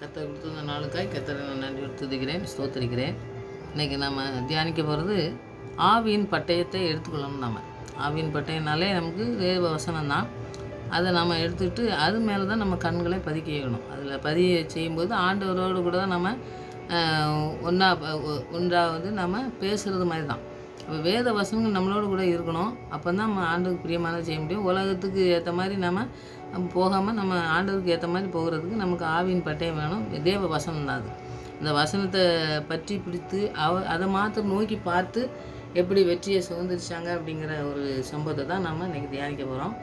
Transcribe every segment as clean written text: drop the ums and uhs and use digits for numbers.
கர்த்தர் கொடுத்த இந்த நாளுக்காய் கர்த்தரை நான் நன்றி துதிக்கிறேன், ஸ்தோத்திரிக்கிறேன். இன்றைக்கி நம்ம தியானிக்க போகிறது ஆவியின் பட்டயத்தை எடுத்துக்கொள்ளணும். ஆவியின் பட்டயம்னாலே நமக்கு தேவ வசனம் தான். அதை நம்ம எடுத்துக்கிட்டு அது மேலே தான் நம்ம கண்களை பதிக்க வைக்கணும். அதில் பதிய செய்யும்போது ஆண்டவரோடு கூட தான் நம்ம ஒன்றாவது நம்ம பேசுகிறது மாதிரி தான். அப்போ வேத வசனங்கள் நம்மளோடு கூட இருக்கணும். அப்போ தான் நம்ம ஆண்டவருக்கு பிரியமானதை செய்ய முடியும். உலகத்துக்கு ஏற்ற மாதிரி நம்ம போகாமல் நம்ம ஆண்டவருக்கு ஏற்ற மாதிரி போகிறதுக்கு நமக்கு ஆவியின் பட்டயம் வேணும். தேவ வசனம் தான் அது. அந்த வசனத்தை பற்றி பிடித்து அதை மாத்திரம் நோக்கி பார்த்து எப்படி வெற்றியை சுதந்திரிச்சாங்க அப்படிங்கிற ஒரு சம்பவத்தை தான் நம்ம இன்றைக்கி தியானிக்க போகிறோம்.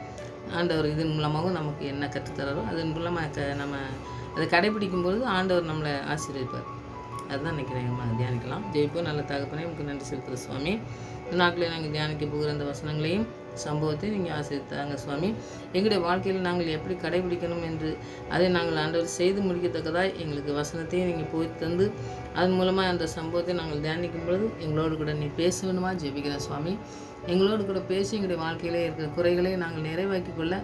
ஆண்டவர் இதன் மூலமாகவும் நமக்கு என்ன கற்றுத்தராரோ அதன் மூலமாக நம்ம அதை கடைபிடிக்கும்பொழுது ஆண்டவர் நம்மளை ஆசீர்வதிப்பார். அதுதான் இன்றைக்கி நம்ம தியானிக்கலாம். ஜெயிப்போம். நல்ல தகப்பனே, உங்களுக்கு நன்றி செலுத்துகிற சுவாமி. இந்த நாட்களில் நாங்கள் தியானிக்க போகிற அந்த வசனங்களையும் சம்பவத்தையும் நீங்கள் ஆசீர்வதித்தாங்க சுவாமி. எங்களுடைய வாழ்க்கையில் நாங்கள் எப்படி கடைபிடிக்கணும் என்று அதை நாங்கள் ஆண்டவர் செய்து முடிக்கத்தக்கதாக எங்களுக்கு வசனத்தையும் நீங்கள் போய் தந்து அதன் மூலமாக அந்த சம்பவத்தை நாங்கள் தியானிக்கும் பொழுது எங்களோடு கூட நீ பேச வேணுமா ஜெபிக்கிறேன் சுவாமி. எங்களோடு கூட பேசி எங்களுடைய வாழ்க்கையிலே இருக்கிற குறைகளை நாங்கள் நிறைவாக்கி கொள்ள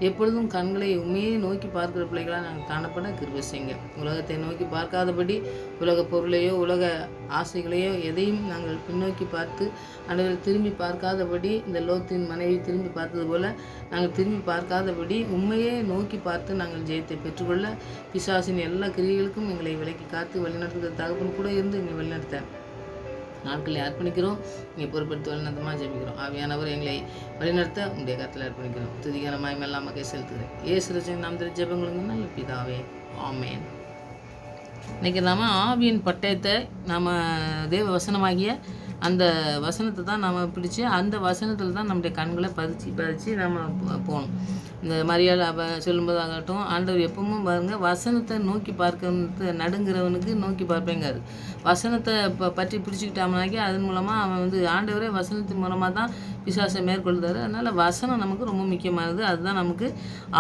எப்பொழுதும் கண்களை உண்மையை நோக்கி பார்க்கிற பிள்ளைகளாக நாங்கள் காணப்பட கிருபை செய்யுங்க. உலகத்தை நோக்கி பார்க்காதபடி உலக பொருளையோ உலக ஆசைகளையோ எதையும் நாங்கள் பின்னோக்கி பார்த்து ஆண்டவரை திரும்பி பார்க்காதபடி இந்த லோத்தின் மனைவி திரும்பி பார்த்தது போல் நாங்கள் திரும்பி பார்க்காதபடி உண்மையே நோக்கி பார்த்து நாங்கள் ஜெயத்தை பெற்றுக்கொள்ள பிசாசின் எல்லா கிரியைகளுக்கும் எங்களை விலக்கி காத்து வழிநடத்துகிற தகப்பன் கூட இருந்து எங்களை வழிநடத்த நாட்களை அர்ப்பணிக்கிறோம். நீங்கள் பொறுப்படுத்தி வழிநடத்தமாக ஜெபிக்கிறோம். ஆவியானவர் எங்களை வழிநடத்த உங்களுடைய கருத்தில் அர்ப்பணிக்கிறோம். துதிகார மகிமையெல்லாம் மக்கள் செலுத்துகிறேன். இயேசு ரட்சகன் நாமத்தில் ஜெபங்களுக்கு நல்ல பிதாவே, ஆமென். இன்றைக்கி நாம் ஆவியின் பட்டயத்தை நம்ம தேவ வசனமாகிய அந்த வசனத்தை தான் நம்ம பிடிச்சி அந்த வசனத்தில் தான் நம்முடைய கண்களை பதிச்சு நம்ம போகணும். இந்த மரியாதை சொல்லும்போதாகட்டும், ஆண்டவர் எப்பவும் பாருங்கள், வசனத்தை நோக்கி பார்க்கறது நடுங்கிறவனுக்கு நோக்கி பார்ப்பேங்காரு. வசனத்தை பற்றி பிடிச்சிக்கிட்டாமனாக்கி அதன் மூலமாக அவன் ஆண்டவரே வசனத்தின் மூலமாக தான் பிசாசை மேற்கொள்கிறாரு. அதனால் வசனம் நமக்கு ரொம்ப முக்கியமானது. அதுதான் நமக்கு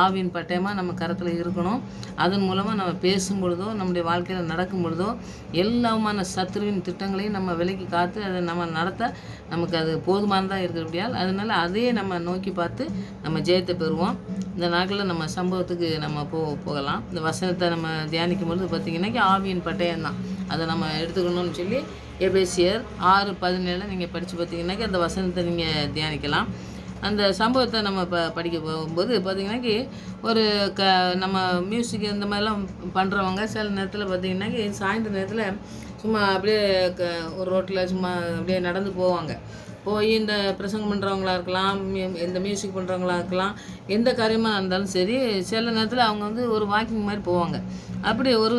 ஆவியின் பட்டயமாக நம்ம கரத்தில் இருக்கணும். அதன் மூலமாக நம்ம பேசும் பொழுதோ நம்முடைய வாழ்க்கையில் நடக்கும் பொழுதோ எல்லாமான சத்துருவின் திட்டங்களையும் நம்ம விலக்கி காத்து அதை நம்ம நடத்த நமக்கு அது போதுமானதாக இருக்கிறபடியால் அதனால் அதையே நம்ம நோக்கி பார்த்து நம்ம ஜெயத்தை பெறுவோம். இந்த நாட்களில் நம்ம சம்பவத்துக்கு நம்ம போகலாம். இந்த வசனத்தை நம்ம தியானிக்கும் பொழுது பார்த்திங்கன்னாக்கி ஆவியின் பட்டயம் தான் அதை நம்ம எடுத்துக்கணும்னு சொல்லி எபேசியர் 6:17 நீங்கள் படித்து பார்த்தீங்கன்னாக்கி அந்த வசனத்தை நீங்கள் தியானிக்கலாம். அந்த சம்பவத்தை நம்ம படிக்க போகும்போது பார்த்திங்கன்னாக்கி ஒரு நம்ம மியூசிக் இந்த மாதிரிலாம் பண்ணுறவங்க சில நேரத்தில் பார்த்திங்கன்னாக்கி சாயந்தர நேரத்தில் சும்மா அப்படியே ஒரு ரோட்டில் சும்மா அப்படியே நடந்து போவாங்க. போய் இந்த பிரசங்கம் பண்ணுறவங்களா இருக்கலாம், இந்த மியூசிக் பண்ணுறவங்களா இருக்கலாம், எந்த காரியமாக இருந்தாலும் சரி, சில நேரத்தில் அவங்க ஒரு வாக்கிங் மாதிரி போவாங்க. அப்படி ஒரு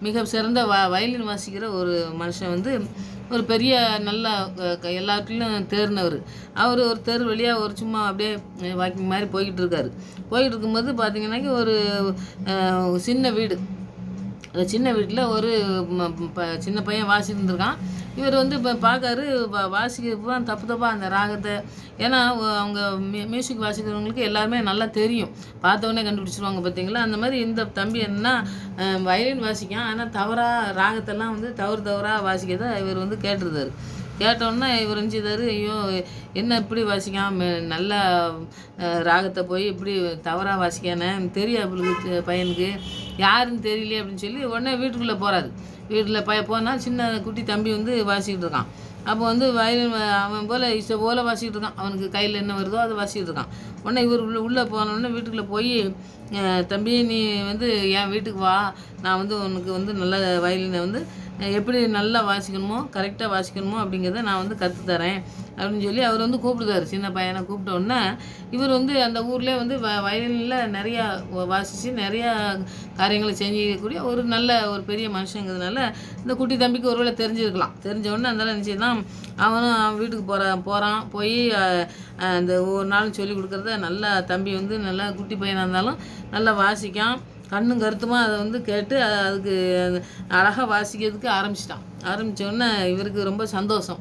மிக சிறந்த வயலின் வாசிக்கிற ஒரு மனுஷன் ஒரு பெரிய நல்ல எல்லாத்துலேயும் தேர்னவர். அவர் ஒரு தெரு வழியாக ஒரு சும்மா அப்படியே வாக்கிங் மாதிரி போய்கிட்டு இருக்கும்போது பார்த்திங்கன்னாக்கி ஒரு சின்ன வீடு, அந்த சின்ன வீட்டில் ஒரு சின்ன பையன் வாசிச்சுருந்துருக்கான். இவர் இப்போ பார்க்காரு, வாசிக்கிறப்ப தப்பாக அந்த ராகத்தை, ஏன்னா அவங்க மியூசிக் வாசிக்கிறவங்களுக்கு எல்லாருமே நல்லா தெரியும், பார்த்தோன்னே கண்டுபிடிச்சிருவாங்க பார்த்தீங்களா. அந்த மாதிரி இந்த தம்பி என்னன்னா வயலின் வாசிக்கான், ஆனால் தவறாக ராகத்தெல்லாம் தவறாக வாசிக்கிறத இவர் கேட்டிருந்தார். கேட்டோன்னா இவர் செஞ்சிதார், ஐயோ என்ன இப்படி வாசிக்கான், நல்ல ராகத்தை போய் இப்படி தவறாக வாசிக்கானே தெரியும் அவளுக்கு பையனுக்கு யாருன்னு தெரியலையே அப்படின்னு சொல்லி உடனே வீட்டுக்குள்ளே போகிறாரு. வீட்டில் போனால் சின்ன குட்டி தம்பி வாசிக்கிட்டு இருக்கான். அப்போ வயலின் அவன் போல் இசை போல் வாசிக்கிட்டு இருக்கான். அவனுக்கு கையில் என்ன வருதோ அதை வாசிக்கிட்டு இருக்கான். உடனே இவர் உள்ளே போனோடனே வீட்டுக்குள்ளே போய், தம்பி நீ என் வீட்டுக்கு வா, நான் உனக்கு நல்ல வயலினை எப்படி நல்லா வாசிக்கணுமோ கரெக்டாக வாசிக்கணுமோ அப்படிங்கிறத நான் கற்றுத்தரேன் அப்படின்னு சொல்லி அவர் கூப்பிடுதாரு. சின்ன பையனை கூப்பிட்ட உடனே இவர் அந்த ஊரில் வயலினில் நிறையா வாசித்து நிறையா காரியங்களை செஞ்சிக்கக்கூடிய ஒரு நல்ல ஒரு பெரிய மனுஷங்கிறதுனால இந்த குட்டி தம்பிக்கு ஒருவேளை தெரிஞ்சிருக்கலாம். தெரிஞ்ச உடனே அந்த நினச்சிதான் அவன் வீட்டுக்கு போகிறான். போய் அந்த ஒரு நாளும் சொல்லி கொடுக்குறத நல்லா தம்பி நல்லா குட்டி பையனாக இருந்தாலும் நல்லா வாசிக்கான். கண்ணும் கருத்துமா அதை கேட்டு அதுக்கு அழகாக வாசிக்கிறதுக்கு ஆரம்பித்தோடனே இவருக்கு ரொம்ப சந்தோஷம்.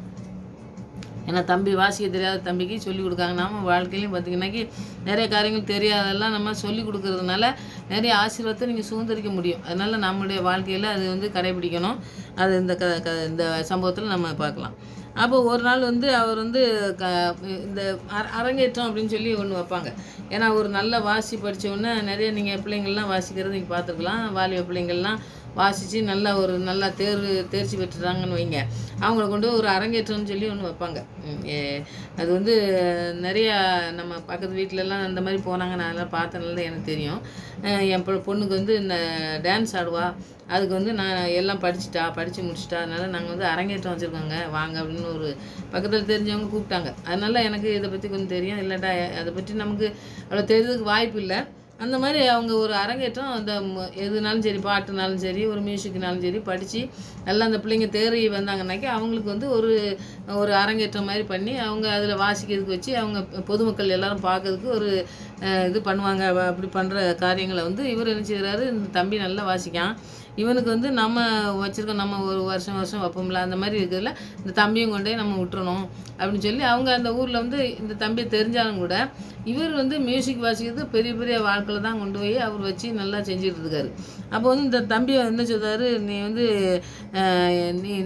ஏன்னா தம்பி வாசிக்க தெரியாத தம்பிக்கு சொல்லிக் கொடுக்காங்க. நம்ம வாழ்க்கையிலையும் பார்த்திங்கன்னாக்கி நிறைய காரியங்கள் தெரியாதெல்லாம் நம்ம சொல்லிக் கொடுக்கறதுனால நிறைய ஆசீர்வாதத்தை நீங்கள் சுதந்திரிக்க முடியும். அதனால் நம்முடைய வாழ்க்கையில் அது கடைபிடிக்கணும். அது இந்த சம்பவத்தில் நம்ம பார்க்கலாம். அப்போ ஒரு நாள் வந்து அவர் வந்து க இந்த அரங்கேற்றம் அப்படின்னு சொல்லி ஒன்று வைப்பாங்க. ஏன்னா ஒரு நல்ல வாசி படித்தவுடனே நிறைய நீங்கள் பிள்ளைங்கள்லாம் வாசிக்கிறது நீங்கள் பார்த்துருக்கலாம். வாலிப பிள்ளைங்கள்லாம் வாசித்து நல்லா தேர்ச்சி பெற்றுட்டாங்கன்னு வைங்க. அவங்கள கொண்டு போய் ஒரு அரங்கேற்றம்னு சொல்லி ஒன்று வைப்பாங்க. அது வந்து நிறையா நம்ம பக்கத்து வீட்டிலலாம் அந்த மாதிரி போனாங்க. நான் அதெல்லாம் பார்த்தனால எனக்கு தெரியும். என் பொண்ணுக்கு வந்து இந்த டான்ஸ் ஆடுவா. அதுக்கு வந்து நான் எல்லாம் படித்து முடிச்சிட்டா. அதனால் நாங்கள் வந்து அரங்கேற்றம் வச்சுருக்கோங்க வாங்க அப்படின்னு ஒரு பக்கத்தில் தெரிஞ்சவங்க கூப்பிட்டாங்க. அதனால் எனக்கு இதை பற்றி கொஞ்சம் தெரியும். இல்லாட்டா அதை பற்றி நமக்கு அவ்வளோ தெரிஞ்சதுக்கு வாய்ப்பு இல்லை. அந்த மாதிரி அவங்க ஒரு அரங்கேற்றம் அந்த எதுனாலும் சரி, பாட்டுனாலும் சரி, ஒரு மியூசிக்னாலும் சரி படித்து நல்லா அந்த பிள்ளைங்க தேறி வந்தாங்கன்னாக்கி அவங்களுக்கு வந்து ஒரு அரங்கேற்றம் மாதிரி பண்ணி அவங்க அதில் வாசிக்கிறதுக்கு வச்சு அவங்க பொதுமக்கள் எல்லோரும் பார்க்கறதுக்கு ஒரு இது பண்ணுவாங்க. அப்படி பண்ணுற காரியங்களை வந்து இவர் என்ன செய்கிறாரு, இந்த தம்பி நல்லா வாசிக்கான். இவனுக்கு வந்து நம்ம வச்சுருக்கோம், நம்ம ஒரு வருஷம் வைப்போம்ல, அந்த மாதிரி இருக்கிறதுல இந்த தம்பியும் கொண்டே நம்ம விட்டுறணும் அப்படின்னு சொல்லி அவங்க அந்த ஊரில் வந்து இந்த தம்பியை தெரிஞ்சாலும் கூட இவர் வந்து மியூசிக் வாசிக்கிறது பெரிய பெரிய வாழ்க்கையில் தான் கொண்டு போய் அவர் வச்சு நல்லா செஞ்சுட்டு இருக்காரு. அப்போ வந்து இந்த தம்பியை என்ன சொல்கிறாரு, நீ வந்து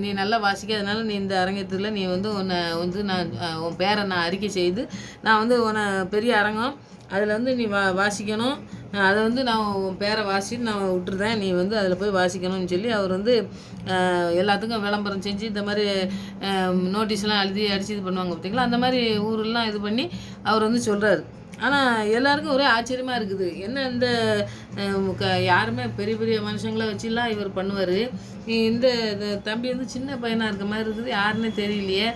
நீ நல்லா வாசிக்க, அதனால் நீ இந்த அரங்கத்தில் நீ வந்து உன்னை வந்து உன் பேரை நான் அறிக்கை செய்து நான் வந்து உன்னை பெரிய அரங்கம் அதில் வந்து நீ வாசிக்கணும். அதை வந்து நான் உன் பேரை வாசிட்டு நான் விட்டுருதேன். நீ வந்து அதில் போய் வாசிக்கணும்னு சொல்லி அவர் வந்து எல்லாத்துக்கும் விளம்பரம் செஞ்சு இந்த மாதிரி நோட்டீஸ்லாம் எழுதி அடித்து இது பண்ணுவாங்க பார்த்திங்களா. அந்த மாதிரி ஊரெல்லாம் இது பண்ணி அவர் வந்து சொல்கிறாரு. ஆனால் எல்லாருக்கும் ஒரே ஆச்சரியமாக இருக்குது. என்ன இந்த யாருமே பெரிய பெரிய மனுஷங்களை வச்சுலாம் இவர் பண்ணுவார். இந்த தம்பி வந்து சின்ன பையனாக இருக்க மாதிரி இருக்குது, யாருன்னே தெரியலையே,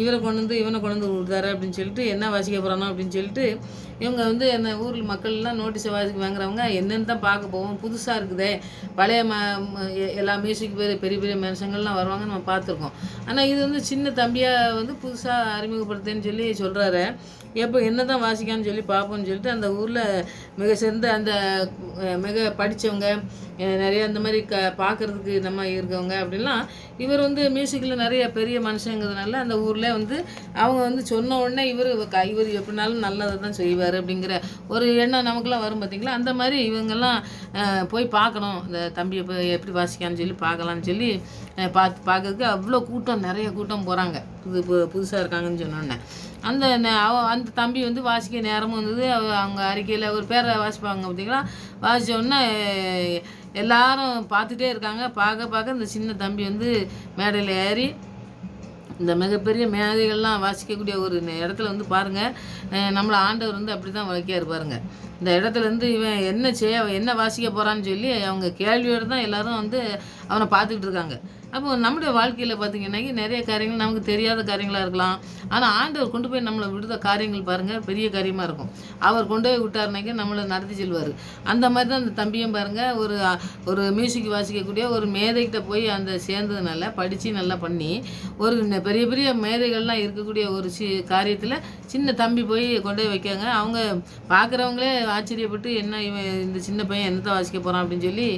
இவனை கொண்டு வந்து விடுதாரு அப்படின்னு சொல்லிட்டு என்ன வாசிக்க போகிறானோ அப்படின்னு சொல்லிட்டு இவங்க வந்து என்ன ஊரில் மக்கள்லாம் நோட்டீஸை வாங்குறவங்க என்னென்னு தான் பார்க்க போவோம். புதுசாக இருக்குதே, பழைய எல்லா மியூசிக் பெரிய பெரிய மனுஷங்கள்லாம் வருவாங்க, நம்ம பார்த்துருக்கோம். ஆனால் இது வந்து சின்ன தம்பியாக வந்து புதுசாக அறிமுகப்படுத்தேன்னு சொல்லி சொல்கிறாரு. எப்போ என்ன தான் வாசிக்கான்னு சொல்லி பார்ப்போம்னு சொல்லிட்டு அந்த ஊரில் மிக சிறந்த அந்த மிக படித்தவங்க நிறைய அந்த மாதிரி பார்க்குறதுக்கு நம்ம இருக்கவங்க அப்படின்லாம் இவர் வந்து மியூசிக்கில் நிறைய பெரிய மனுஷங்கிறதுனால அந்த ஊரில் வந்து அவங்க வந்து சொன்ன உடனே இவர் எப்படினாலும் நல்லதை தான் செய்வார் அப்படிங்கிற ஒரு எண்ணம் நமக்குலாம் வரும் பார்த்திங்களா. அந்த மாதிரி இவங்கெல்லாம் போய் பார்க்கணும், இந்த தம்பியை போய் எப்படி வாசிக்கான்னு சொல்லி பார்க்கலான்னு சொல்லி பார்க்கறதுக்கு அவ்வளோ நிறைய கூட்டம் போகிறாங்க. புதுசாக இருக்காங்கன்னு சொன்னோன்னே அந்த தம்பி வந்து வாசிக்க நேரமும் வந்தது. அவங்க அறிக்கையில் ஒரு பேரை வாசிப்பாங்க பார்த்திங்களா. வாசித்தோடனே எல்லாரும் பார்த்துட்டே இருக்காங்க. பார்க்க இந்த சின்ன தம்பி வந்து மேடையில் ஏறி இந்த மிகப்பெரிய மேதைகள்லாம் வாசிக்கக்கூடிய ஒரு இடத்துல வந்து பாருங்கள், நம்மளை ஆண்டவர் வந்து அப்படி தான் வைக்காரு பாருங்கள். இந்த இடத்துலேருந்து இவன் என்ன வாசிக்க போகிறான்னு சொல்லி அவங்க கேள்வியோடு தான் எல்லோரும் வந்து அவனை பார்த்துக்கிட்டு இருக்காங்க. அப்போ நம்முடைய வாழ்க்கையில் பார்த்திங்கன்னாக்கி நிறைய காரியங்கள் நமக்கு தெரியாத காரியங்களாக இருக்கலாம். ஆனால் ஆண்டவர் கொண்டு போய் நம்மளை விடுத காரியங்கள் பாருங்கள் பெரிய காரியமாக இருக்கும். அவர் கொண்டு போய் விட்டார்னாக்கி நம்மளை நடத்தி செல்வார். அந்த மாதிரி தான் அந்த தம்பியும் பாருங்கள், ஒரு மியூசிக் வாசிக்கக்கூடிய ஒரு மேதைகிட்ட போய் அந்த சேர்ந்ததுனால படித்து நல்லா பண்ணி ஒரு பெரிய பெரிய மேதைகள்லாம் இருக்கக்கூடிய ஒரு காரியத்தில் சின்ன தம்பி போய் கொண்டு போய் வைக்காங்க. அவங்க பார்க்குறவங்களே ஆச்சரியப்பட்டு என்ன இவன் இந்த சின்ன பையன் என்னத்தை வாசிக்க போகிறான் அப்படின்னு சொல்லி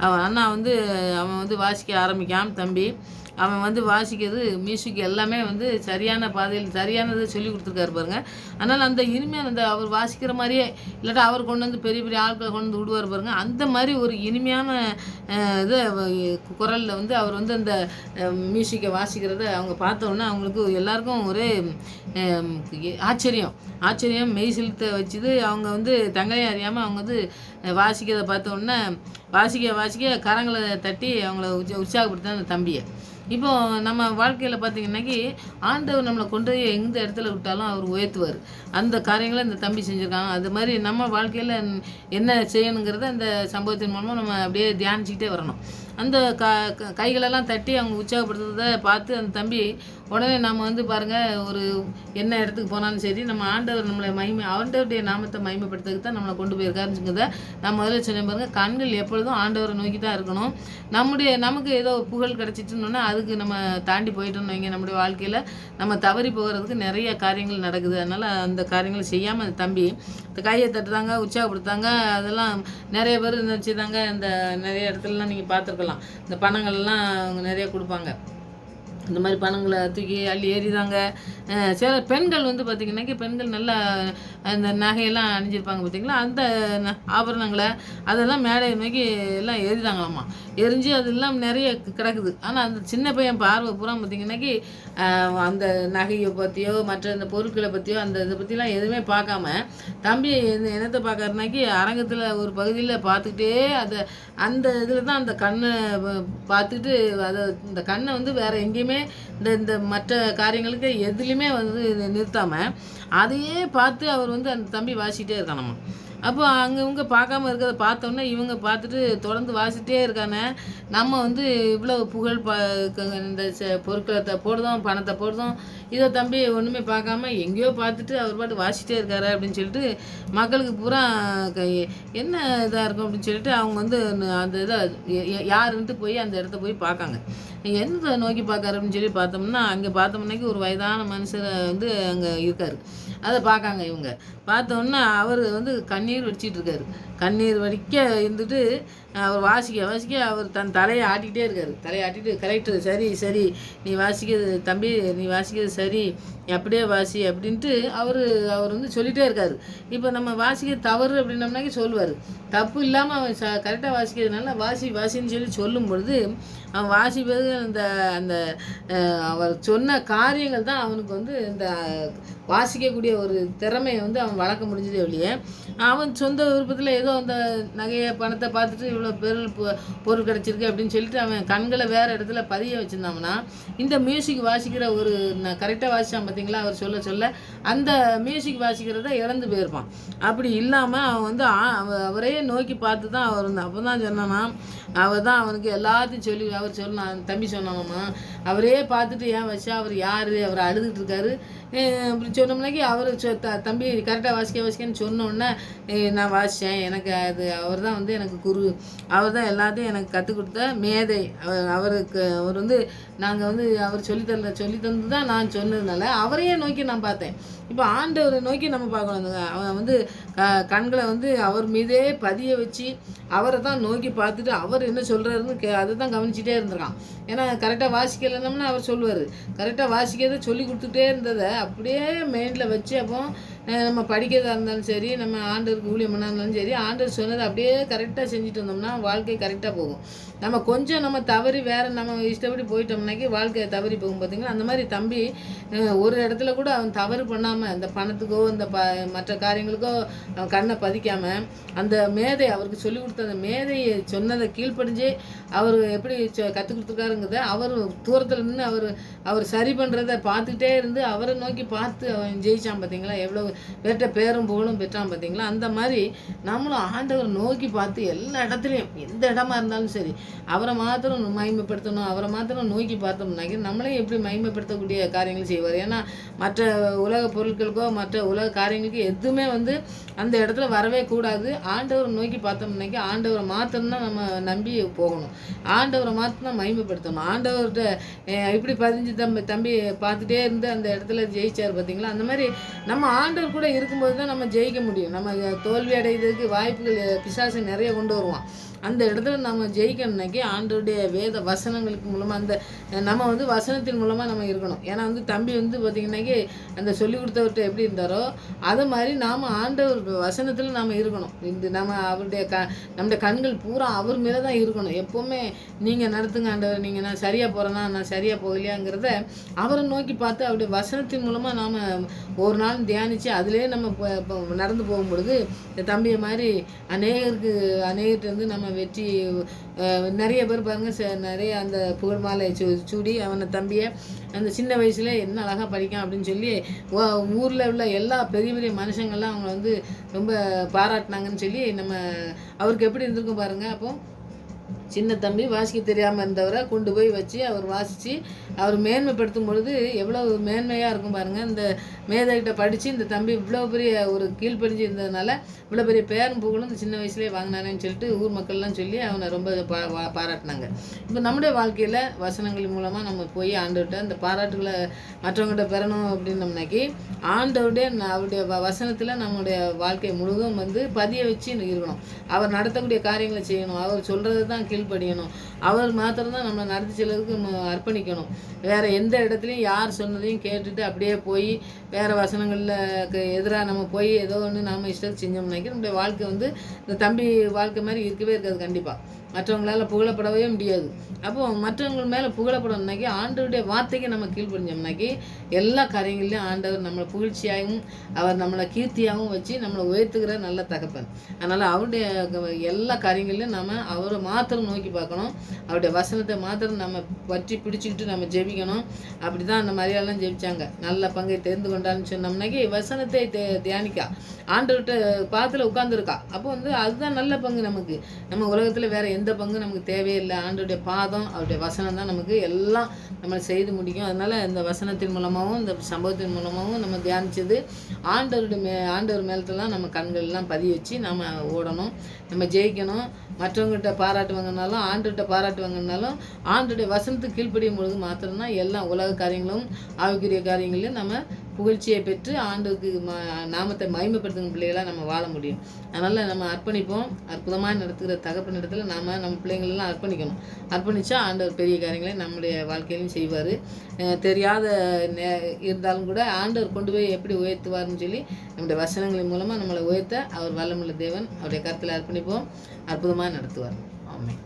அவன் வந்து வாசிக்க ஆரம்பிக்கான். தம்பி அவன் வந்து வாசிக்கிறது மியூசிக் எல்லாமே வந்து சரியான பாதையில் சரியானதை சொல்லி கொடுத்துருக்காரு பாருங்கள். அதனால் அந்த இனிமையான அந்த அவர் வாசிக்கிற மாதிரியே இல்லாட்டா அவர் கொண்டு வந்து பெரிய பெரிய ஆட்களை கொண்டு வந்து விடுவார் பாருங்கள். அந்த மாதிரி ஒரு இனிமையான இதை குரலில் வந்து அவர் வந்து அந்த மியூசிக்கை வாசிக்கிறத அவங்க பார்த்தோன்னே அவங்களுக்கு எல்லாருக்கும் ஒரே ஆச்சரியம் மெய் செலுத்த வச்சுது. அவங்க வந்து தங்களையும் அறியாமல் அவங்க வந்து வாசிக்கிறத பார்த்தோன்னே வாசிக்க கரங்களை தட்டி அவங்கள உற்சாகப்படுத்த அந்த தம்பியை. இப்போ நம்ம வாழ்க்கையில் பார்த்திங்கன்னாக்கி ஆண்டவர் நம்மளை கொண்டு போய் எந்த இடத்துல விட்டாலும் அவர் உயர்த்துவார். அந்த காரியங்களை இந்த தம்பி செஞ்சுருக்காங்க. அது மாதிரி நம்ம வாழ்க்கையில் என்ன செய்யணுங்கிறத அந்த சம்பவத்தின் மூலமாக நம்ம அப்படியே தியானிச்சுக்கிட்டே வரணும். அந்த கைகளெல்லாம் தட்டி அவங்க உற்சாகப்படுத்துறதை பார்த்து அந்த தம்பி உடனே நம்ம வந்து பாருங்கள், ஒரு என்ன இடத்துக்கு போனாலும் சரி நம்ம ஆண்டவர் நம்மளை ஆண்டவருடைய நாமத்தை மகிமைப்படுத்துறதுக்கு தான் நம்மளை கொண்டு போயிருக்காருங்கிறத நம்ம முதல்ல சொன்ன பாருங்கள். கண்கள் எப்பொழுதும் ஆண்டவரை நோக்கி தான் இருக்கணும். நமக்கு ஏதோ புகழ் கிடச்சிட்டுன்னா அதுக்கு நம்ம தாண்டி போயிட்டோம்னு வைங்க, நம்முடைய வாழ்க்கையில் நம்ம தவறி போகிறதுக்கு நிறைய காரியங்கள் நடக்குது. அதனால் அந்த காரியங்களை செய்யாமல் அந்த தம்பி இந்த கையை தட்டுறாங்க, உற்சாகப்படுத்தாங்க. அதெல்லாம் நிறைய பேர் நினச்சிதாங்க. இந்த நிறைய இடத்துலலாம் நீங்கள் பார்த்துருக்கலாம், இந்த பணங்கள்லாம் அவங்க நிறைய கொடுப்பாங்க. இந்த மாதிரி பணங்களை தூக்கி அள்ளி எறிதாங்க. சில பெண்கள் வந்து பார்த்திங்கன்னாக்கி பெண்கள் நல்லா அந்த நகையெல்லாம் அணிஞ்சிருப்பாங்க பார்த்திங்களா, அந்த ஆபரணங்களை அதெல்லாம் மேடையை நோக்கி எல்லாம் எறிதாங்களாம்மா. எரிஞ்சு அது எல்லாம் நிறைய கிடக்குது. ஆனால் அந்த சின்ன பையன் பார்வை பூரா பார்த்திங்கன்னாக்கி அந்த நகையை பற்றியோ மற்ற இந்த பொருட்களை பற்றியோ அந்த இதை பற்றிலாம் எதுவுமே பார்க்காம தம்பி என்னத்தை பார்க்கறனாக்கி அரங்கத்தில் ஒரு பகுதியில் பார்த்துக்கிட்டே அதை அந்த இதில் தான் அந்த கண்ணை பார்த்துட்டு அதை இந்த கண்ணை வந்து வேறு எங்கேயுமே இந்த இந்த மற்ற காரியங்களுக்கு எதுலேயுமே வந்து நிறுத்தாமல் அதையே பார்த்து அவர் வந்து அந்த தம்பி வாசிக்கிட்டே இருக்கானம்மா. அப்போ அங்கே இவங்க பார்க்காம இருக்கிறத பார்த்தோன்னே இவங்க பார்த்துட்டு தொடர்ந்து வாசிட்டே இருக்கானே, நம்ம வந்து இவ்வளோ புகழ் இந்த பொருட்களை போடுதோம், பணத்தை போடுதோம், இதை தம்பி ஒன்றுமே பார்க்காம எங்கேயோ பார்த்துட்டு அவர் பாட்டு வாசிட்டே இருக்காரு அப்படின்னு சொல்லிட்டு மக்களுக்கு பூரா என்ன இதாக இருக்கும் அப்படின்னு சொல்லிட்டு அவங்க வந்து அந்த இதை யாருன்ட்டு போய் அந்த இடத்த போய் பார்க்காங்க. எந்த நோக்கி பார்க்காரு அப்படின்னு சொல்லி பார்த்தோம்னா, அங்கே பார்த்தோம்னாக்கி ஒரு வயதான மனுஷரை வந்து அங்கே இருக்கார். அதை பார்க்காங்க இவங்க. பார்த்தோன்னே அவர் வந்து கண்ணீர் வடிச்சிட்டு இருக்காரு. கண்ணீர் வடிக்க இருந்துட்டு அவர் வாசிக்க அவர் தன் தலையை ஆட்டிக்கிட்டே இருக்கார். தலையை ஆட்டிட்டு கரெக்டு, சரி சரி நீ வாசிக்கிறது தம்பி, நீ வாசிக்கிறது சரி, அப்படியே வாசி அப்படின்ட்டு அவர் வந்து சொல்லிகிட்டே இருக்கார். இப்போ நம்ம வாசிக்க தவறு அப்படின்னம்னாக்கி சொல்லுவார். தப்பு இல்லாமல் அவன் கரெக்டாக வாசிக்கிறதுனால வாசின்னு சொல்லி சொல்லும் பொழுது அவன் வாசிப்பது அந்த அந்த அவர் சொன்ன காரியங்கள் தான் அவனுக்கு வந்து இந்த வாசிக்கக்கூடிய ஒரு திறமையை வந்து அவன் வளர்க்க முடிஞ்சதே ஒழிய அவன் சொந்த விருப்பத்தில் ஏதோ அந்த நகையை பணத்தை பார்த்துட்டு இவ்வளோ பொருள் கிடச்சிருக்கு அப்படின்னு சொல்லிட்டு அவன் கண்களை வேறு இடத்துல பதிய வச்சுருந்தாங்கன்னா இந்த மியூசிக் வாசிக்கிற ஒரு கரெக்டாக வாசித்தான் பார்த்தீங்களா, அவர் சொல்ல அந்த மியூசிக் வாசிக்கிறத இழந்து போயிருப்பான். அப்படி இல்லாமல் அவன் வந்து அவரே நோக்கி பார்த்து தான் அவர் வந்து அப்போ தான் சொன்னானா, அவர் தான் அவனுக்கு எல்லாத்தையும் சொல்லி அவர் சொன்னான். தம்பி சொன்னானாம்மா, அவரே பார்த்துட்டு ஏன் வச்சா அவர் யார், அவர் அழுதுகிட்டு இருக்காரு அப்படி சொன்னோம்னாக்கி அவர் தம்பி கரெக்டாக வாசிக்கன்னு சொன்னோன்னே நான் வாசித்தேன், எனக்கு அது அவர் தான் வந்து எனக்கு குரு, அவர் தான் எல்லாத்தையும் எனக்கு கற்றுக் கொடுத்த மேதை, அவர் வந்து நாங்கள் வந்து அவர் சொல்லி தந்து தான் நான் சொன்னதுனால அவரையே நோக்கி நான் பார்த்தேன். இப்போ ஆண்டவரை நோக்கி நம்ம பார்க்கணும். அவன் வந்து கண்களை வந்து அவர் மீதே பதிய வச்சு அவரை தான் நோக்கி பார்த்துட்டு அவர் என்ன சொல்கிறாருன்னு அதை தான் கவனிச்சிட்டே இருந்திருக்கான். ஏன்னா கரெக்டாக வாசிக்கலைன்னம்னா அவர் சொல்லுவார். கரெக்டாக வாசிக்கிறத சொல்லி கொடுத்துட்டே இருந்ததை அப்படியே மைண்டில் வச்சு அப்போ நம்ம படிக்கிறதா இருந்தாலும் சரி, நம்ம ஆண்டவருக்கு ஊழியம் பண்ணா இருந்தாலும் சரி, ஆண்டவர் சொன்னதை அப்படியே கரெக்டாக செஞ்சுட்டு வந்தோம்னா வாழ்க்கை கரெக்டாக போகும். நம்ம கொஞ்சம் நம்ம தவறி வேறு நம்ம இஷ்டப்படி போயிட்டோம்னாக்கி வாழ்க்கை தவறி போகும் பார்த்தீங்கன்னா. அந்த மாதிரி தம்பி ஒரு இடத்துல கூட அவன் தவறு பண்ணாமல் அந்த பணத்துக்கோ இந்த மற்ற காரியங்களுக்கோ அவன் கண்ணை பதிக்காமல் அந்த மேதை அவருக்கு சொல்லிக் கொடுத்த அந்த மேதையை சொன்னதை கீழ்ப்படிஞ்சு அவர் எப்படி கற்றுக் கொடுத்துருக்காருங்கிறத அவர் தூரத்தில் நின்று அவர் சரி பண்ணுறத பார்த்துக்கிட்டே இருந்து அவரை நோக்கி பார்த்து அவன் ஜெயிச்சான் பார்த்தீங்களா, எவ்வளோ பெற்ற பேரும் புகழும் பெற்றான் பார்த்தீங்களா. அந்த மாதிரி நம்மளும் ஆண்டவரை நோக்கி பார்த்து எல்லா இடத்துலையும் எந்த இடமா இருந்தாலும் சரி அவரை மாத்திரம் மகிமைப்படுத்தணும், அவரை மாத்திரம் நோக்கி பார்த்தோம்னாக்கி நம்மளே எப்படி மகிமைப்படுத்தக்கூடிய காரியங்கள் செய்வார். ஏன்னா மற்ற உலக பொருட்களுக்கோ மற்ற உலக காரியங்களுக்கு எதுவுமே வந்து அந்த இடத்துல வரவே கூடாது. ஆண்டவரை நோக்கி பார்த்தோம்னாக்கி ஆண்டவரை மாத்திரம்தான் நம்ம நம்பி போகணும், ஆண்டவரை மாத்திரம் தான் மகிமைப்படுத்தணும். ஆண்டவர்கிட்ட இப்படி பதிஞ்சு தம்பி பார்த்துட்டே இருந்து அந்த இடத்துல ஜெயிச்சார் பார்த்தீங்களா. அந்த மாதிரி நம்ம ஆண்டவர் கூட இருக்கும்போது தான் நம்ம ஜெயிக்க முடியும். நம்ம தோல்வி அடைகிறதுக்கு வாய்ப்புகள் பிசாசு நிறைய கொண்டு வருவான். அந்த இடத்துல நம்ம ஜெயிக்கணும்னாக்கி ஆண்டவருடைய வேத வசனங்களுக்கு மூலமாக அந்த நம்ம வந்து வசனத்தின் மூலமாக நம்ம இருக்கணும். ஏன்னா வந்து தம்பி வந்து பார்த்திங்கனாக்கி அந்த சொல்லிக் கொடுத்தவர்கிட்ட எப்படி இருந்தாரோ அது மாதிரி நாம் ஆண்டவர் வசனத்தில் நாம் இருக்கணும். இந்த நம்ம அவருடைய நம்முடைய கண்கள் பூரா அவர் மேலே தான் இருக்கணும். எப்போவுமே நீங்கள் நடத்துங்க ஆண்டவர், நீங்கள் நான் சரியாக போகிறேன்னா நான் சரியாக போகலையாங்கிறத அவரை நோக்கி பார்த்து அவருடைய வசனத்தின் மூலமாக நாம் ஒரு நாள் தியானித்து அதிலே நம்ம நடந்து போகும்பொழுது தம்பியை மாதிரி அநேகர்கிட்ட வந்து நம்ம வெற்றி நிறைய பேர் பாருங்கள் நிறைய அந்த புகழ் மாலை சூடி அவனை தம்பியை அந்த சின்ன வயசுல என்ன அழகாக படிக்கான் அப்படின்னு சொல்லி ஊரில் உள்ள எல்லா பெரிய பெரிய மனுஷங்கள்லாம் அவங்க வந்து ரொம்ப பாராட்டினாங்கன்னு சொல்லி நம்ம அவருக்கு எப்படி இருந்திருக்கும் பாருங்கள். அப்போ சின்ன தம்பி வாசிக்க தெரியாமல் இருந்தவரை கொண்டு போய் வச்சு அவர் வாசித்து அவர் மேன்மைப்படுத்தும் பொழுது எவ்வளோ மேன்மையாக இருக்கும் பாருங்கள். இந்த மேதைகிட்ட படித்து இந்த தம்பி இவ்வளோ பெரிய ஒரு கீழ்ப்படிஞ்சு இருந்ததுனால இவ்வளோ பெரிய பேரும் புகழும் இந்த சின்ன வயசுலேயே வாங்கினானேன்னு சொல்லிட்டு ஊர் மக்கள்லாம் சொல்லி அவனை ரொம்ப பாராட்டினாங்க. இப்போ நம்முடைய வாழ்க்கையில் வசனங்கள் மூலமாக நம்ம போய் ஆண்டவர்கிட்ட அந்த பாராட்டுகளை மற்றவங்கள்ட்ட பெறணும் அப்படின்னம்னாக்கி அவருடைய வசனத்தில் நம்முடைய வாழ்க்கை முழுதும் வந்து பதிய வச்சு இருக்கணும். அவர் நடத்தக்கூடிய காரியங்களை செய்யணும். அவர் சொல்கிறது தான் கீழ்ப்படியணும். அவர் மாத்திரம்தான் நம்மளை நடத்தி செல்வதற்கு நம்ம அர்ப்பணிக்கணும். வேறு எந்த இடத்துலையும் யார் சொன்னதையும் கேட்டுட்டு அப்படியே போய் வேறு வசனங்களில் எதிராக நம்ம போய் ஏதோ ஒன்று நாம் இஷ்டத்துக்கு செஞ்சோம்னாக்கி நம்முடைய வாழ்க்கை வந்து இந்த தம்பி வாழ்க்கை மாதிரி இருக்கவே இருக்காது. கண்டிப்பாக மற்றவங்களால் புகழப்படவே முடியாது. அப்போது மற்றவங்க மேலே புகழப்படணும்னாக்கி ஆண்டவருடைய வார்த்தைக்கு நம்ம கீழ்ப்படிஞ்சோம்னாக்கி எல்லா காரியங்கள்லையும் ஆண்டவர் நம்மளை புகழ்ச்சியாகவும் அவர் நம்மளை கீர்த்தியாகவும் வச்சு நம்மளை உயர்த்துக்கிற நல்ல தகப்பன். அதனால் அவருடைய எல்லா காரியங்கள்லையும் நம்ம அவரை மாத்திரம் நோக்கி பார்க்கணும். அவருடைய வசனத்தை மாத்திரம் நம்ம பற்றி பிடிச்சிக்கிட்டு நம்ம ஜெபிக்கணும். அப்படி தான் அந்த மாதிரியெல்லாம் ஜெபிச்சாங்க. நல்ல பங்கை தெரிந்து கொண்டான்னு சொன்னோம்னாக்கி வசனத்தை தியானிக்கா ஆண்டவர்கிட்ட பாத்தில் உட்காந்துருக்கா. அப்போ வந்து அதுதான் நல்ல பங்கு நமக்கு. நம்ம உலகத்தில் வேறு எந்த பங்கும் நமக்கு தேவையில்லை. ஆண்டவருடைய பாதம் அவருடைய வசனம் தான் நமக்கு எல்லாம் நம்ம செய்து முடிக்கும். அதனால் இந்த வசனத்தின் மூலமாகவும் இந்த சம்பவத்தின் மூலமாகவும் நம்ம தியானித்தது ஆண்டவர் மேலத்தெல்லாம் நம்ம கண்கள்லாம் பதிய வச்சு நம்ம ஓடணும், நம்ம ஜெயிக்கணும். மற்றவங்ககிட்ட பாராட்டு வாங்கினாலும் ஆண்டவர்கிட்ட பாராட்டு வாங்கினாலும் ஆண்டவருடைய வசனத்துக்கு கீழ்ப்படியும் பொழுது மாத்திரம்தான் எல்லா உலக காரியங்களும் ஆவிக்குரிய காரியங்களையும் நம்ம புகழ்ச்சியை பெற்று ஆண்டுக்கு நாமத்தை மகிமைப்படுத்துகிற பிள்ளைகளாக நம்ம வாழ முடியும். அதனால் நம்ம அர்ப்பணிப்போம். அற்புதமாக நடத்துகிற தகப்பன் இடத்துல நம்ம பிள்ளைங்களெல்லாம் அர்ப்பணிக்கணும். அர்ப்பணித்தா ஆண்டவர் பெரிய காரியங்களை நம்முடைய வாழ்க்கையிலையும் செய்வார். தெரியாத இருந்தாலும் கூட ஆண்டவர் கொண்டு போய் எப்படி உயர்த்துவார்னு சொல்லி நம்முடைய வசனங்களின் மூலமாக நம்மளை உயர்த்த அவர் வல்லமுள்ள தேவன். அவருடைய கருத்தில் அர்ப்பணிப்போம். அற்புதமாக நடத்துவார். ஆமென்.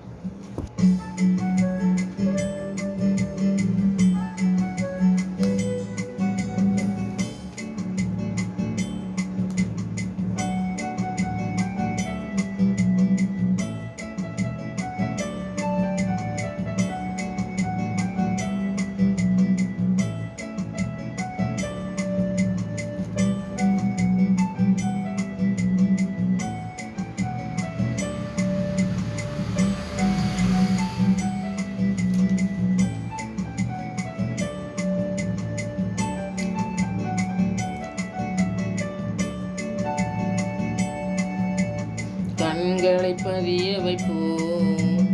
கண்களை பதிய வைப்போம்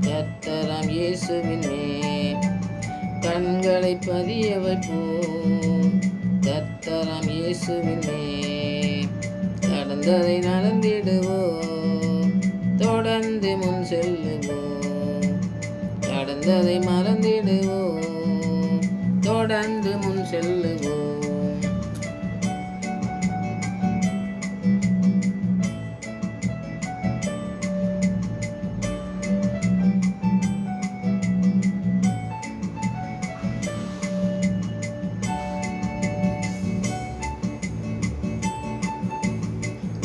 கர்த்தராம் இயேசுவின் மேல். கண்களை பதிய வைப்போம் கர்த்தராம் இயேசுவின் மேல். கடந்ததை நடந்திடுவோம், தொடர்ந்து முன் செல்லுவோம். கடந்ததை மறந்திடுவோம், தொடர்ந்து முன் செல்லுவோம்.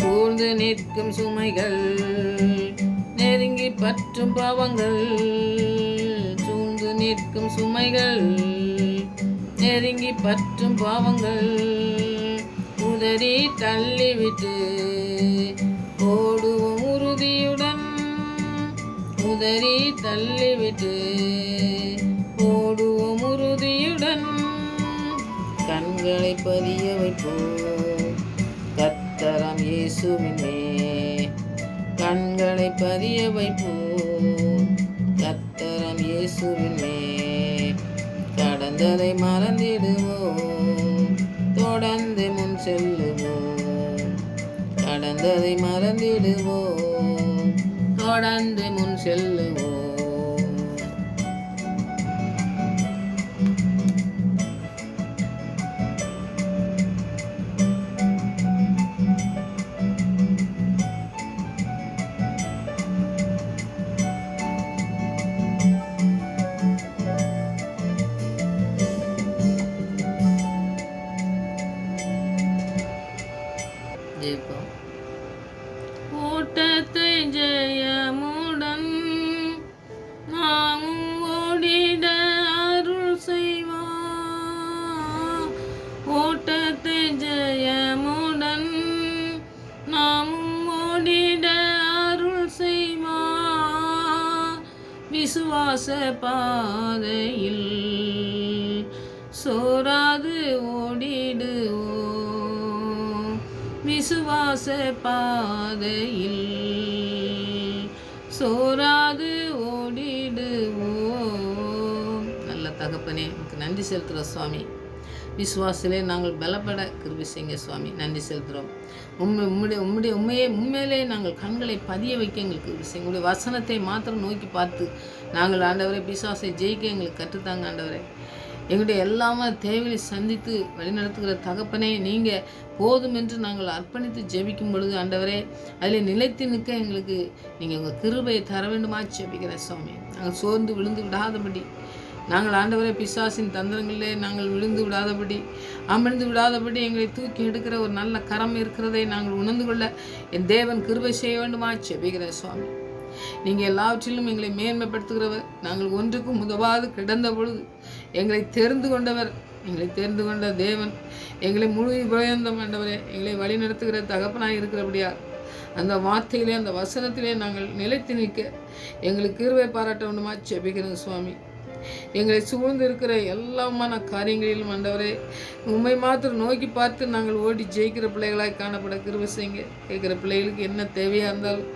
சூழ்ந்து நிற்கும் சுமைகள், நெருங்கி பற்றும் பாவங்கள். சூழ்ந்து நிற்கும் சுமைகள், நெருங்கி பற்றும் பாவங்கள். உதறி தள்ளிவிட்டு ஓடுவோம் உறுதியுடன். உதறி தள்ளிவிட்டு ஓடுவோம் உறுதியுடன். கண்களை பதிய வைப்போம் கர்த்தராம் இயேசுவின் மேல். கண்களை பதிய வைப்போம் கர்த்தராம் இயேசுவின் மேல். கடந்ததை மறந்திடுவோம், தொடர்ந்து முன் செல்லுவோம். கடந்ததை மறந்திடுவோம், தொடர்ந்து முன் செல்லுவோம். ஓட்டத்தை ஜெயமுடன் நாமும் ஓடிட அருள் செய்வார். ஓட்டத்தை ஜெயமுடன் நாமும் ஓடிட அருள் செய்வார். விசுவாச பாதையில் சோராது ஓடிடுவோம். விசுவாச பாதையில் சோராது ஓடிடுவோம். நல்ல தகப்பனே, உனக்கு நன்றி செலுத்துகிற சுவாமி. விசுவாசத்திலே நாங்கள் பலப்பட கிருபை செய்யுங்க சுவாமி. நன்றி செலுத்துகிறோம். உண்மையிலே நாங்கள் கண்களை பதிய வைக்க எங்களுக்கு கிருபை செய்யுங்க. உங்களுடைய வசனத்தை மாத்திரம் நோக்கி பார்த்து நாங்கள் ஆண்டவரை பிசாசை ஜெயிக்க எங்களுக்கு கற்றுத்தாங்க ஆண்டவரே. எங்களுடைய எல்லாமே தேவையை சந்தித்து வழிநடத்துகிற தகப்பனே, நீங்கள் போதும் என்று நாங்கள் அர்ப்பணித்து ஜெபிக்கும் பொழுது ஆண்டவரே, அதில் நிலைத்து நிற்க எங்களுக்கு நீங்கள் உங்கள் கிருபையை தர வேண்டுமா ஜெபிக்கிறேன் சுவாமி. நாங்கள் சோர்ந்து விழுந்து விடாதபடி, நாங்கள் ஆண்டவரே பிசாசின் தந்திரங்களிலே நாங்கள் விழுந்து விடாதபடி, அமிழ்ந்து விடாதபடி எங்களை தூக்கி எடுக்கிற ஒரு நல்ல கரம் இருக்கிறதை நாங்கள் உணர்ந்து கொள்ள என் தேவன் கிருபை செய்ய வேண்டுமா ஜெபிக்கிறேன் சுவாமி. நீங்கள் எல்லாவற்றிலும் எங்களை மேன்மைப்படுத்துகிறவர். நாங்கள் ஒன்றுக்கும் உதவாது கிடந்த பொழுது எங்களை தெரிந்து கொண்டவர், எங்களை தெரிந்து கொண்ட தேவன், எங்களை முழு உபயோகம் ஆண்டவரே, எங்களை வழி நடத்துகிற தகப்பனாக இருக்கிறபடியா அந்த வார்த்தையிலே அந்த வசனத்திலே நாங்கள் நிலைத்து நிற்க எங்களுக்கு கிருபை பாராட்ட வேண்டுமா ஜெபிக்கிறேன் சுவாமி. எங்களை சூழ்ந்து இருக்கிற எல்லாமான காரியங்களிலும் ஆண்டவரே, உண்மை மாத்திரம் நோக்கி பார்த்து நாங்கள் ஓடி ஜெயிக்கிற பிள்ளைகளாய் காணப்பட கிருபை செய்யுங்க. கேட்குற பிள்ளைகளுக்கு என்ன தேவையாக இருந்தாலும்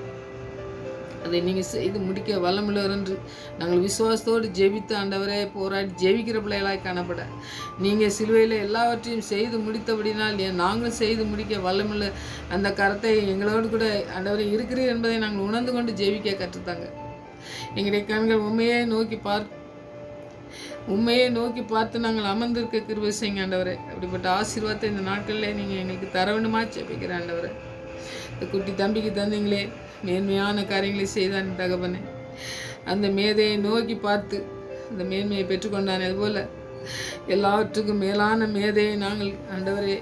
அதை நீங்கள் செய்து முடிக்க வல்லமுள்ளவர் என்று நாங்கள் விசுவாசத்தோடு ஜெபித்து ஆண்டவரே போராடி ஜெபிக்கிற பிள்ளைகளாய் காணப்பட நீங்கள் சிலுவையில் எல்லாவற்றையும் செய்து முடித்தபடினால் நாங்களும் செய்து முடிக்க வல்லமுள்ள அந்த கரத்தை எங்களோடு கூட ஆண்டவரே இருக்கிறீர் என்பதை நாங்கள் உணர்ந்து கொண்டு ஜெபிக்க கற்றுத்தாங்க. எங்களுடைய கண்கள் உண்மையை நோக்கி பார்த்து நாங்கள் அமர்ந்திருக்க கிருபை செய்யுங்க ஆண்டவரே. அப்படிப்பட்ட ஆசீர்வாதத்தை இந்த நாட்களில் நீங்கள் எங்களுக்கு தர வேண்டுமா ஜெபிக்கிற ஆண்டவரே. இந்த குட்டி தம்பிக்கு தந்தீங்களே, மேன்மையான காரியங்களை செய்தான் தகப்பனே. அந்த மேதையை நோக்கி பார்த்து அந்த மேன்மையை பெற்றுக்கொண்டான். அதுபோல் எல்லாவற்றுக்கும் மேலான மேதையை நாங்கள் ஆண்டவரே,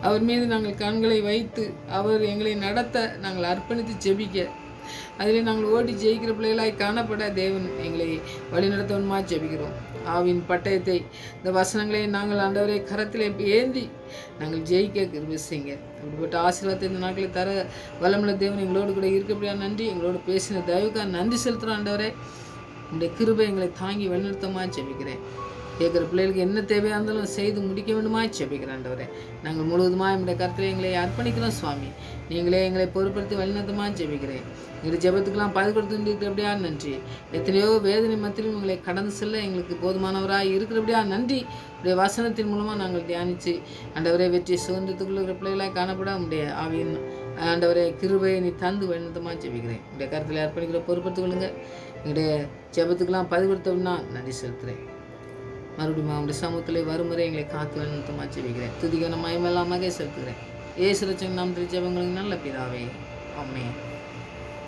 அவர் மீது நாங்கள் கண்களை வைத்து அவர் எங்களை நடத்த நாங்கள் அர்ப்பணித்து ஜெபிக்க, அதிலே நாங்கள் ஓடி ஜெயிக்கிற பிள்ளைகளாய் காணப்பட தேவன் எங்களை வழிநடத்தவனுமா ஜெபிக்கிறோம். ஆவின் பட்டயத்தை இந்த வசனங்களை நாங்கள் ஆண்டவரை கரத்திலே ஏந்தி நாங்கள் ஜெயிக்க கிருபை செய்யுங்க. அப்படிப்பட்ட ஆசீர்வாதத்தை இந்த நாட்களை தர வல்லமுள்ள தேவன் எங்களோடு கூட இருக்கப்படியா நன்றி. எங்களோடு பேசின தயவுக்காக நன்றி செலுத்துகிறோம் ஆண்டவரே. உங்களுடைய கிருபை எங்களை தாங்கி வழிநடத்தமா ஜெபிக்கிறேன். கேட்குற பிள்ளைகளுக்கு என்ன தேவையாக இருந்தாலும் செய்து முடிக்க வேண்டுமா ஜெபிக்கிறேன் ஆண்டவரே. நாங்கள் முழுவதுமாக எங்களுடைய கருத்தில் எங்களை அர்ப்பணிக்கிறோம் சுவாமி. நீங்களே எங்களை பொறுப்படுத்தி வழிநடத்தமா ஜெபிக்கிறேன். எங்களுடைய ஜெபத்துக்கெல்லாம் பாது கொடுத்து இருக்கிறபடியா நன்றி. எத்தனையோ வேதனை மத்தியிலும் எங்களை கடந்து செல்ல எங்களுக்கு போதுமானவராக இருக்கிறபடியா நன்றி. உடைய வசனத்தின் மூலமாக நாங்கள் தியானித்து ஆண்டவரே வெற்றி சுதந்திரத்துக்குள்ள இருக்கிற பிள்ளைகளாக காணப்பட உடைய ஆவியின் ஆண்டவரே கிருபையை நீ தந்து வழிநடத்தமா ஜெபிக்கிறேன். உடைய கருத்தில் அர்ப்பணிக்கிற பொறுப்படுத்திக் கொள்ளுங்க. எங்களுடைய ஜெபத்துக்கெல்லாம் பாது கொடுத்தோம்னா நன்றி செலுத்துகிறேன். மறுபடியும் அவனுடைய சமூகத்திலே வருமுறை எங்களை காத்து வழிநடத்தமா ஜெபிக்கிறேன். துதிக்கான மயமெல்லாமாக செலுத்துகிறேன். ஏசு ரட்சகன் நாமத்தில் ஜெபங்களுக்கு நல்ல பிதாவே, ஆமென்.